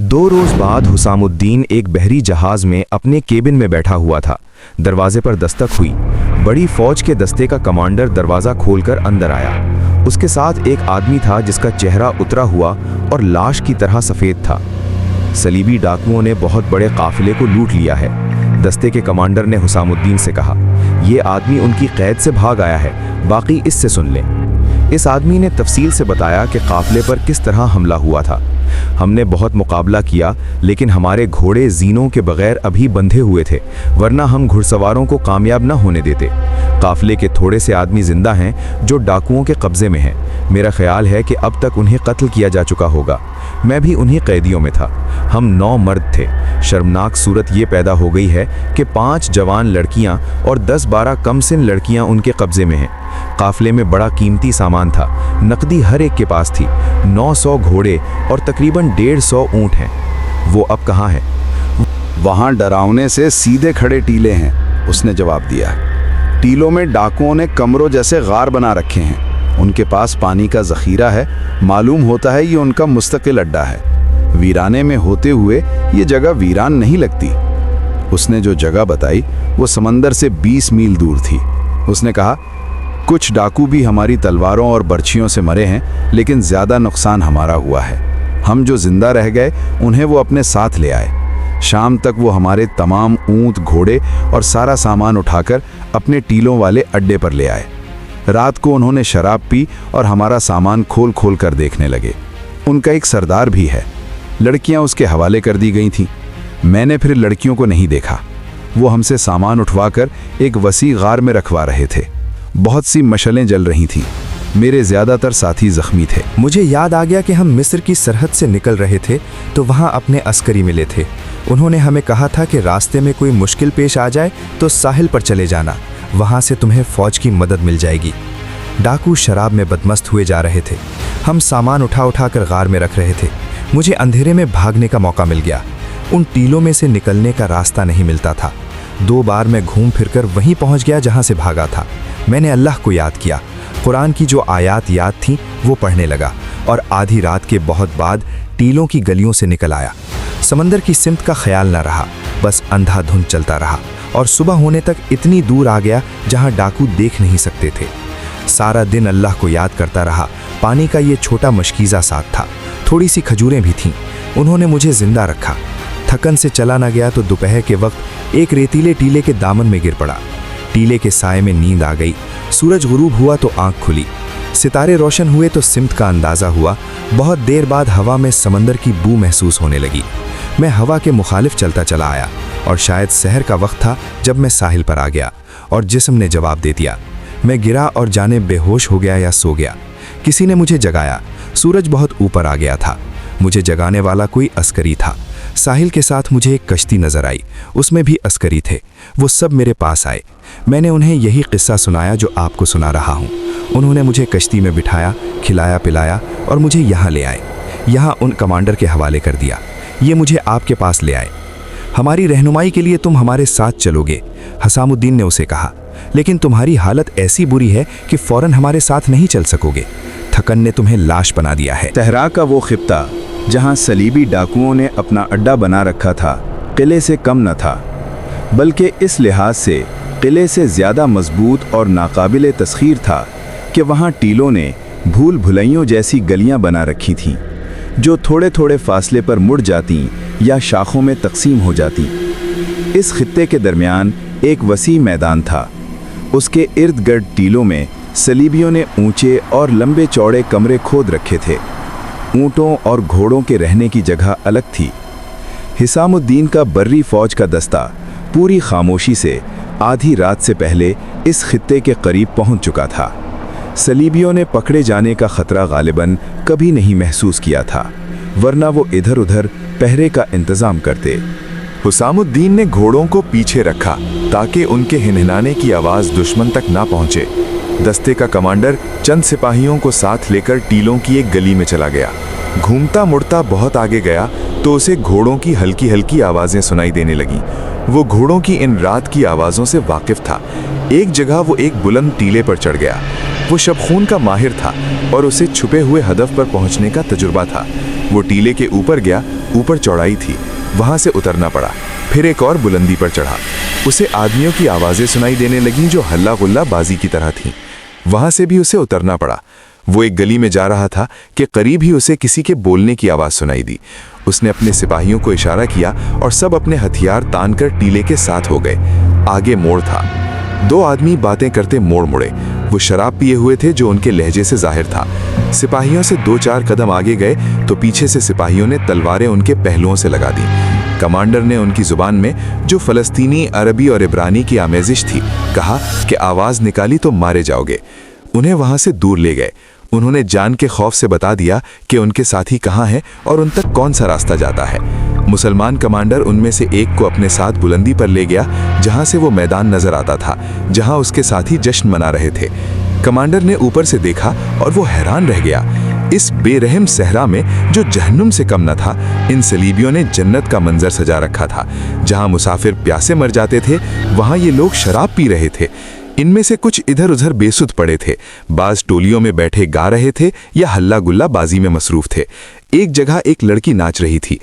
2 रोज बाद हुसामुद्दीन एक बहरी जहाज में अपने केबिन में बैठा हुआ था। दरवाजे पर दस्तक हुई। बड़ी फौज के दस्ते का कमांडर दरवाज़ा खोलकर अंदर आया। उसके साथ एक आदमी था जिसका चेहरा उतरा हुआ और लाश की तरह सफ़ेद था। सलीबी डाकुओं ने बहुत बड़े काफिले को लूट लिया है। दस्ते के कमांडर ने हुसामुद्दीन से कहा, यह आदमी उनकी कैद से भाग आया है, बाकी इससे सुन लें। इस आदमी ने तफसील से बताया कि काफिले पर किस तरह हमला हुआ था। हमने बहुत मुकाबला किया, लेकिन हमारे घोड़े जीनों के बगैर अभी बंधे हुए थे, वरना हम घुड़सवारों को कामयाब न होने देते। काफिले के थोड़े से आदमी जिंदा हैं जो डाकुओं के कब्जे में हैं। मेरा ख्याल है कि अब तक उन्हें कत्ल किया जा चुका होगा। मैं भी उन्हीं कैदियों में था। हम 9 मर्द थे। शर्मनाक सूरत ये पैदा हो गई है कि 5 जवान लड़कियां और 10-12 कमसिन लड़कियां उनके कब्जे में हैं। काफिले में बड़ा कीमती सामान था। नकदी हर एक के पास थी। 900 घोड़े और तकरीबन 150 ऊँट हैं। वो अब कहाँ है? वहाँ डरावने से सीधे खड़े टीले हैं, उसने जवाब दिया। टीलों में डाकुओं ने कमरों जैसे गार बना रखे हैं। उनके पास पानी का ज़ख़ीरा है। मालूम होता है ये उनका मुस्तकिल अड्डा है। वीराने में होते हुए ये जगह वीरान नहीं लगती। उसने जो जगह बताई वो समंदर से 20 मील दूर थी। उसने कहा, कुछ डाकू भी हमारी तलवारों और बर्छियों से मरे हैं, लेकिन ज़्यादा नुकसान हमारा हुआ है। हम जो जिंदा रह गए उन्हें वो अपने साथ ले आए। शाम तक वो हमारे तमाम ऊँट, घोड़े और सारा सामान उठाकर अपने टीलों वाले अड्डे पर ले आए। रात को उन्होंने शराब पी और हमारा सामान खोल खोल कर देखने लगे। उनका एक सरदार भी है। लड़कियां उसके हवाले कर दी गई थीं। मैंने फिर लड़कियों को नहीं देखा। वो हमसे सामान उठवाकर एक वसी गार में रखवा रहे थे। बहुत सी मशलें जल रही थीं। मेरे ज़्यादातर साथी ज़ख्मी थे। मुझे याद आ गया कि हम मिस्र की सरहद से निकल रहे थे तो वहाँ अपने अस्करी मिले थे। उन्होंने हमें कहा था कि रास्ते में कोई मुश्किल पेश आ जाए तो साहिल पर चले जाना, वहाँ से तुम्हें फ़ौज की मदद मिल जाएगी। डाकू शराब में बदमस्त हुए जा रहे थे। हम सामान उठा कर गार में रख रहे थे। मुझे अंधेरे में भागने का मौका मिल गया। उन टीलों में से निकलने का रास्ता नहीं मिलता था। 2 बार मैं घूम फिरकर वहीं पहुँच गया जहाँ से भागा था। मैंने अल्लाह को याद किया। कुरान की जो आयात याद थीं वो पढ़ने लगा और आधी रात के बहुत बाद टीलों की गलियों से निकल आया। समंदर की सिमत का ख्याल न रहा, बस अंधाधुंध चलता रहा और सुबह होने तक इतनी दूर आ गया जहां डाकू देख नहीं सकते थे। सारा दिन अल्लाह को याद करता रहा। पानी का ये छोटा मशकीज़ा साथ था। थोड़ी सी खजूरें भी थीं। उन्होंने मुझे जिंदा रखा। थकन से चला न गया तो दोपहर के वक्त एक रेतीले टीले के दामन में गिर पड़ा। टीले के साए में नींद आ गई। सूरज गुरूब हुआ तो आंख खुली। सितारे रोशन हुए तो सिमत का अंदाज़ा हुआ। बहुत देर बाद हवा में समंदर की बू महसूस होने लगी। मैं हवा के मुखालिफ चलता चला आया और शायद सहर का वक्त था जब मैं साहिल पर आ गया और जिस्म ने जवाब दे दिया। मैं गिरा और जाने बेहोश हो गया या सो गया। किसी ने मुझे जगाया। सूरज बहुत ऊपर आ गया था। मुझे जगाने वाला कोई अस्करी था। साहिल के साथ मुझे एक कश्ती नजर आई, उसमें भी अस्करी थे। वो सब मेरे पास आए। मैंने उन्हें यही किस्सा सुनाया जो आपको सुना रहा हूँ। उन्होंने मुझे कश्ती में बिठाया, खिलाया पिलाया और मुझे यहाँ ले आए। यहाँ उन कमांडर के हवाले कर दिया। ये मुझे आपके पास ले आए। हमारी रहनुमाई के लिए तुम हमारे साथ चलोगे, हुसामुद्दीन ने उसे कहा, लेकिन तुम्हारी हालत ऐसी बुरी है कि फौरन हमारे साथ नहीं चल सकोगे। थकन ने तुम्हें लाश बना दिया है। सहरा का वो खित्ता जहाँ सलीबी डाकुओं ने अपना अड्डा बना रखा था, किले से कम न था, बल्कि इस लिहाज से किले से ज़्यादा मजबूत और नाकाबिले तस्खीर था कि वहाँ टीलों ने भूल भुलैयों जैसी गलियाँ बना रखी थीं जो थोड़े थोड़े फासले पर मुड़ जाती या शाखों में तकसीम हो जाती। इस खित्ते के दरमियान एक वसी मैदान था। उसके इर्द गिर्द टीलों में सलीबियों ने ऊंचे और लंबे चौड़े कमरे खोद रखे थे। ऊँटों और घोड़ों के रहने की जगह अलग थी। हुसामुद्दीन का बर्री फौज का दस्ता पूरी खामोशी से आधी रात से पहले इस खित्ते के करीब पहुंच चुका था। सलीबियों ने पकड़े जाने का खतरा गालिबन कभी नहीं महसूस किया था, वरना वो इधर उधर पहरे का इंतजाम करते। हुसामुद्दीन ने घोड़ों को पीछे रखा ताकि उनके हिनहिनाने की आवाज़ दुश्मन तक ना पहुंचे। दस्ते का कमांडर चंद सिपाहियों को साथ लेकर टीलों की एक गली में चला गया। घूमता मुड़ता बहुत आगे गया तो उसे घोड़ों की हल्की हल्की आवाज़ें सुनाई देने लगीं। वो घोड़ों की इन रात की आवाज़ों से वाकिफ था। एक जगह वो एक बुलंद टीले पर चढ़ गया। वो शबखून का माहिर था और उसे छुपे हुए हदफ पर पहुंचने का तजुर्बा था। वो टीले के ऊपर गया, ऊपर चौड़ाई थी, वहां से उतरना पड़ा, फिर एक और बुलंदी पर चढ़ा। उसे आदमियों की आवाज़ें सुनाई देने लगीं जो हल्ला गुल्ला बाजी की तरह थीं। वहां से भी उसे उतरना पड़ा। वो एक गली में जा रहा था कि करीब ही उसे किसी के बोलने की आवाज़ सुनाई दी। उसने अपने सिपाहियों को इशारा किया और सब अपने हथियार तानकर टीले के साथ हो गए। आगे मोड़ था। दो आदमी बातें करते मोड़ मुड़े। वो शराब पिए हुए थे जो उनके लहजे से जाहिर था। सिपाहियों से 2-4 कदम आगे गए तो पीछे से सिपाहियों ने तलवारें उनके पहलुओं से लगा दी। कमांडर ने उनकी जुबान में, जो फ़लस्तीनी, अरबी और इब्रानी की आमेजिश थी, कहा कि आवाज़ निकाली तो मारे जाओगे। उन्हें वहां से दूर ले गए। उन्होंने जान के खौफ से बता दिया कि उनके साथी कहाँ हैं और उन तक कौन सा रास्ता जाता है। मुसलमान कमांडर उनमें से एक को अपने साथ बुलंदी पर ले गया, जहां से वो मैदान नजर आता था, जहां उसके साथी जश्न मना रहे थे। कमांडर ने ऊपर से देखा और वो हैरान रह गया। इस बेरहम सहरा में, जो जहन्नुम से कम न था, इन सलीबियों ने जन्नत का मंजर सजा रखा था। जहां मुसाफिर प्यासे मर जाते थे, वहां ये लोग शराब पी रहे थे। इनमें से कुछ इधर उधर बेसुध पड़े थे, बाज टोलियों में बैठे गा रहे थे या हल्ला गुल्ला बाजी में मसरूफ थे। एक जगह एक लड़की नाच रही थी।